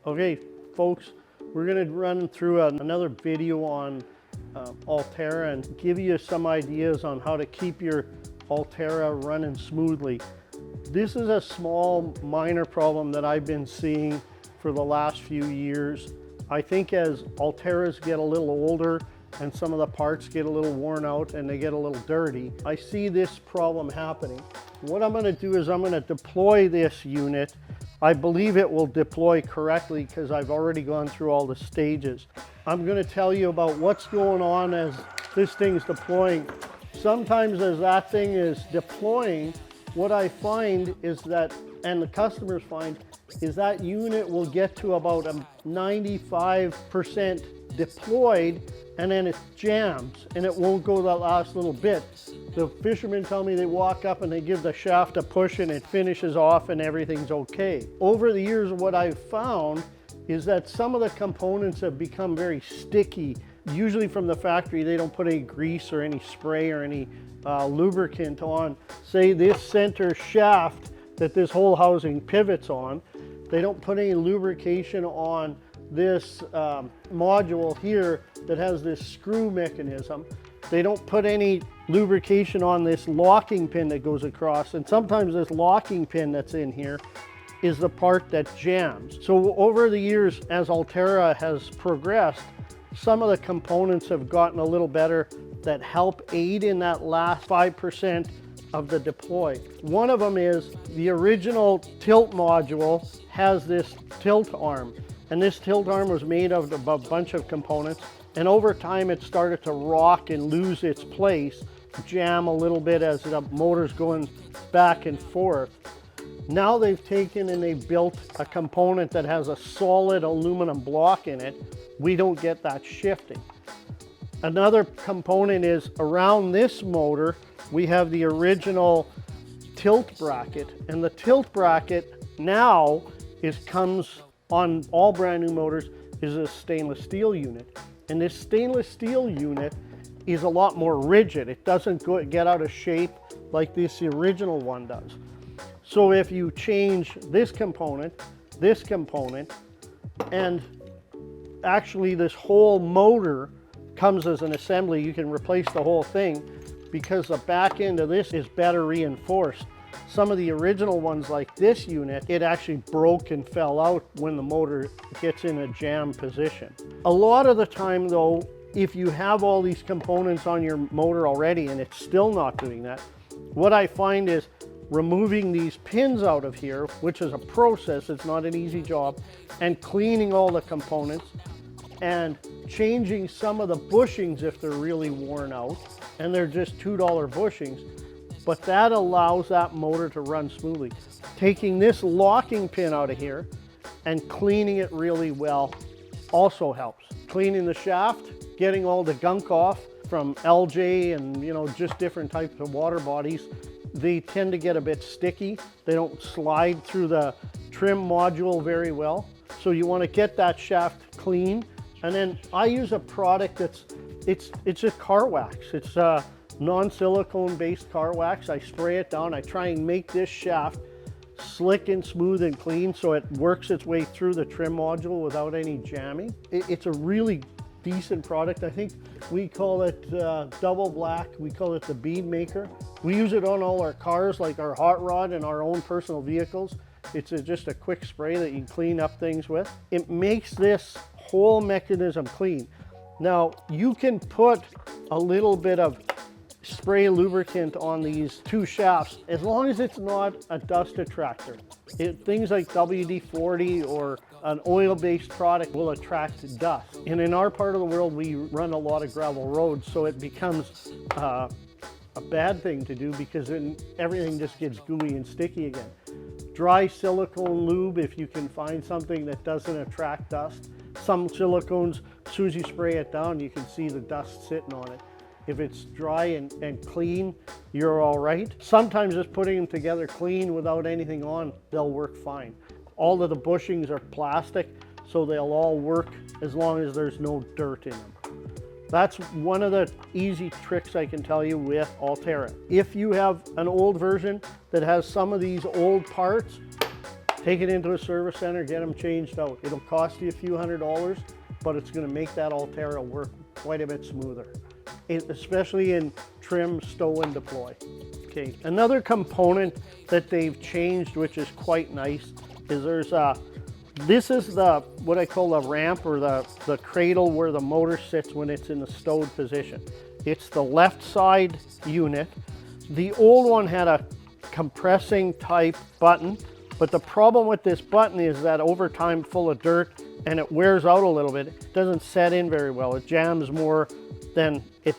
Okay, folks, we're going to run through another video on Ulterra and give you some ideas on how to keep your Ulterra running smoothly. This is a small, minor problem that I've been seeing for the last few years. I think as Ulterras get a little older and some of the parts get a little worn out and they get a little dirty, I see this problem happening. What I'm going to do is I'm going to deploy this unit. I believe it will deploy correctly because I've already gone through all the stages. I'm going to tell you about what's going on as this thing's deploying. Sometimes as that thing is deploying, what I find is that, and the customers find, is that unit will get to about a 95% deployed and then it jams and it won't go that last little bit. The fishermen tell me they walk up and they give the shaft a push and it finishes off and everything's okay. Over the years, what I've found is that some of the components have become very sticky. Usually from the factory, they don't put any grease or any spray or any lubricant on. Say this center shaft that this whole housing pivots on, they don't put any lubrication on this module here that has this screw mechanism. They don't put any lubrication on this locking pin that goes across, and sometimes this locking pin that's in here is the part that jams. So over the years, as Ulterra has progressed, some of the components have gotten a little better that help aid in that last 5% of the deploy. One of them is the original tilt module has this tilt arm, and this tilt arm was made of a bunch of components, and over time it started to rock and lose its place, jam a little bit as the motor's going back and forth. Now they've taken and they've built a component that has a solid aluminum block in it. We don't get that shifting. Another component is around this motor, we have the original tilt bracket, and the tilt bracket now comes on all brand new motors is a stainless steel unit. And this stainless steel unit is a lot more rigid. It doesn't get out of shape like the original one does. So if you change this component, and actually this whole motor comes as an assembly, you can replace the whole thing because the back end of this is better reinforced. Some of the original ones like this unit, it actually broke and fell out when the motor gets in a jam position. A lot of the time though, if you have all these components on your motor already and it's still not doing that, what I find is removing these pins out of here, which is a process, it's not an easy job, and cleaning all the components and changing some of the bushings if they're really worn out, and they're just $2 bushings. But that allows that motor to run smoothly. Taking this locking pin out of here and cleaning it really well also helps. Cleaning the shaft, getting all the gunk off from LJ and just different types of water bodies. They tend to get a bit sticky. They don't slide through the trim module very well. So you want to get that shaft clean. And then I use a product it's a car wax. It's a non-silicone based car wax. I spray it down. I try and make this shaft slick and smooth and clean so it works its way through the trim module without any jamming. It's a really decent product. I think we call it double black. We call it the bead maker. We use it on all our cars, like our hot rod and our own personal vehicles. It's just a quick spray that you can clean up things with. It makes this whole mechanism clean. Now you can put a little bit of spray lubricant on these two shafts as long as it's not a dust attractor. Things like WD-40 or an oil-based product will attract dust. And in our part of the world, we run a lot of gravel roads, so it becomes a bad thing to do because then everything just gets gooey and sticky again. Dry silicone lube, if you can find something that doesn't attract dust. Some silicones, as soon as you spray it down, you can see the dust sitting on it. If it's dry and clean, you're all right. Sometimes just putting them together clean without anything on, they'll work fine. All of the bushings are plastic, so they'll all work as long as there's no dirt in them. That's one of the easy tricks I can tell you with Ulterra. If you have an old version that has some of these old parts, Take it into a service center, get them changed out. It'll cost you a few $100s, but it's going to make that Ulterra work quite a bit smoother, especially in trim, stow, and deploy. Okay, another component that they've changed, which is quite nice, is this is what I call the ramp, or the cradle where the motor sits when it's in the stowed position. It's the left side unit. The old one had a compressing type button, but the problem with this button is that over time full of dirt and it wears out a little bit. It doesn't set in very well. It jams more than it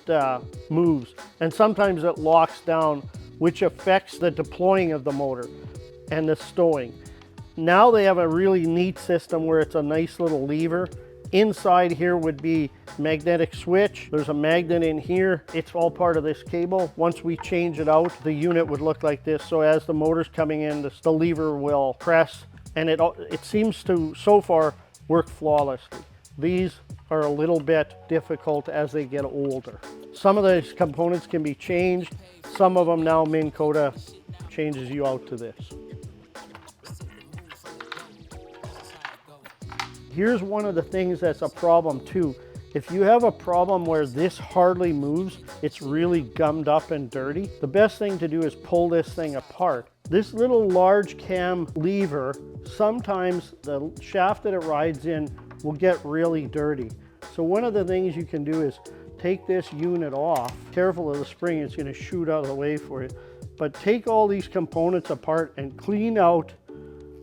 moves. And sometimes it locks down, which affects the deploying of the motor and the stowing. Now they have a really neat system where it's a nice little lever. Inside here would be magnetic switch. There's a magnet in here. It's all part of this cable. Once we change it out, the unit would look like this. So as the motor's coming in, the lever will press, and it seems to, so far, work flawlessly. These are a little bit difficult as they get older. Some of these components can be changed. Some of them now Minn Kota changes you out to this. Here's one of the things that's a problem too. If you have a problem where this hardly moves, it's really gummed up and dirty, the best thing to do is pull this thing apart. This little large cam lever, sometimes the shaft that it rides in will get really dirty. So one of the things you can do is take this unit off. Careful of the spring, it's going to shoot out of the way for you. But take all these components apart and clean out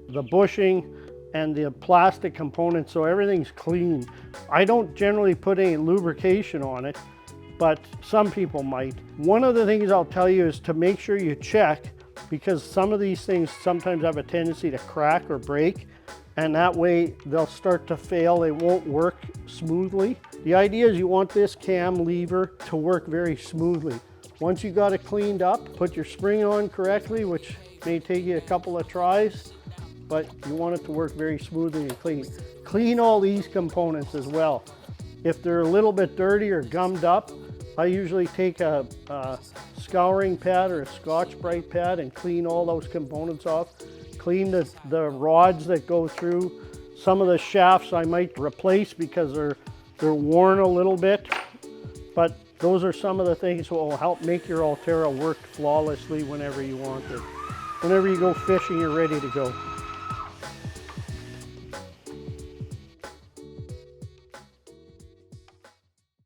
the bushing and the plastic components so everything's clean. I don't generally put any lubrication on it, but some people might. One of the things I'll tell you is to make sure you check, because some of these things sometimes have a tendency to crack or break, and that way they'll start to fail. They won't work smoothly. The idea is you want this cam lever to work very smoothly. Once you got it cleaned up, put your spring on correctly, which may take you a couple of tries, but you want it to work very smoothly and clean. Clean all these components as well. If they're a little bit dirty or gummed up, I usually take a scouring pad or a Scotch-Brite pad and clean all those components off. Clean the rods that go through. Some of the shafts I might replace because they're worn a little bit, but those are some of the things that will help make your Ulterra work flawlessly whenever you want it. Whenever you go fishing, you're ready to go.